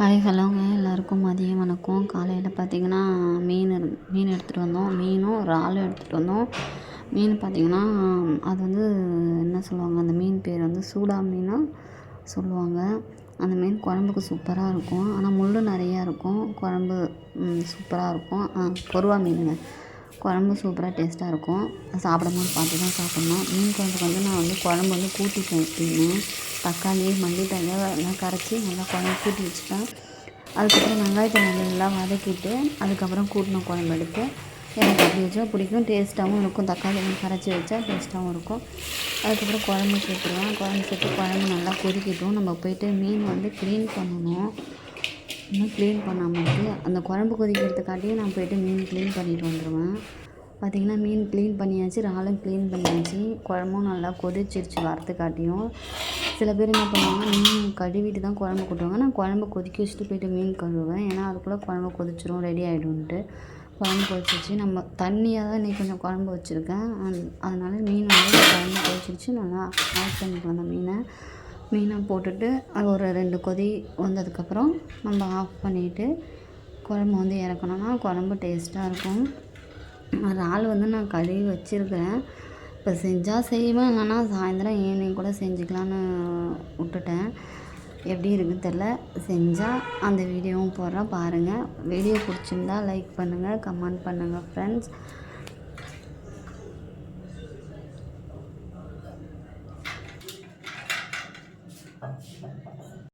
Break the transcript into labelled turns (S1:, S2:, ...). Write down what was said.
S1: Hi ஹலோங்க எல்லாருக்கும் மதியம் வணக்கம். காலையில் பார்த்திங்கன்னா மீன் எடுத்துகிட்டு வந்தோம். மீனும் இறாலும் எடுத்துகிட்டு வந்தோம். மீன் பார்த்திங்கன்னா அது வந்து என்ன சொல்லுவாங்க, அந்த மீன் பேர் வந்து சூடா மீனாக சொல்லுவாங்க. அந்த மீன் குழம்புக்கு சூப்பராக இருக்கும். ஆனால் முள் நிறையா இருக்கும். குழம்பு சூப்பராக இருக்கும். பொருவா மீனுங்க. குழம்பு சூப்பராக டேஸ்ட்டாக இருக்கும். சாப்பிடும்போது பார்த்து தான் சாப்பிட்ணும். மீன் குழம்புக்கு வந்து நான் வந்து குழம்பு வந்து கூட்டிட்டேன். எப்படின்னு தக்காளி மல்லித்தழை எல்லாம் கரைச்சி நல்லா குழம்பு கூட்டி வச்சுட்டேன். அதுக்கப்புறம் வெங்காயத்தை நல்லா வதக்கிட்டு அதுக்கப்புறம் கூட்டின குழம்பு எடுத்து எனக்கு அப்படி வச்சா பிடிக்கும். டேஸ்ட்டாகவும் இருக்கும். தக்காளி கரைச்சி வச்சா டேஸ்ட்டாகவும் இருக்கும். அதுக்கப்புறம் குழம்பு சேர்த்துருவேன். குழம்பு சேர்த்து குழம்பு நல்லா கொதிக்கட்டும். நம்ம போய்ட்டு மீன் வந்து க்ளீன் பண்ணணும். இன்னும் க்ளீன் பண்ணாமல் இருக்குது. அந்த குழம்பு கொதிக்கிறதுக்காட்டியும் நான் போய்ட்டு மீன் க்ளீன் பண்ணிட்டு வந்துடுவேன். பார்த்திங்கன்னா மீன் க்ளீன் பண்ணியாச்சு, இறாலும் க்ளீன் பண்ணியாச்சு. குழம்பும் நல்லா கொதிச்சிருச்சு வரத்துக்காட்டியும். சில பேர் என்ன பண்ணுவாங்க, மீன் கழுவிட்டு தான் குழம்பு கொட்டுவாங்க. நான் குழம்பு கொதிக்க வச்சுட்டு போய்ட்டு மீன் கழுவுவேன். ஏன்னா அதுக்குள்ளே குழம்பு கொதிச்சிரும், ரெடி ஆகிடும்ன்ட்டு. குழம்பு கொதிச்சிருச்சு. நம்ம தண்ணியாக தான் இன்றைக்கி கொஞ்சம் குழம்பு வச்சுருக்கேன். அதனால் மீன் வந்து குழம்பு கொதிச்சிருச்சு. நல்லா ஆட் பண்ணிக்கலாம் அந்த மீனை போட்டுட்டு அது ஒரு 2 கொதி வந்ததுக்கப்புறம் நம்ம ஆஃப் பண்ணிவிட்டு குழம்பு வந்து இறக்கணும்னா குழம்பு டேஸ்ட்டாக இருக்கும். இறால் வந்து நான் கழுவி வச்சுருக்கிறேன். இப்போ செஞ்சால் செய்வேன், இல்லைன்னா சாயந்தரம் ஈவினிங் கூட செஞ்சுக்கலான்னு விட்டுட்டேன். எப்படி இருக்குன்னு தெரில. செஞ்சால் அந்த வீடியோவும் போடுறேன் பாருங்கள். வீடியோ பிடிச்சிருந்தா லைக் பண்ணுங்கள், கமெண்ட் பண்ணுங்கள் ஃப்ரெண்ட்ஸ்.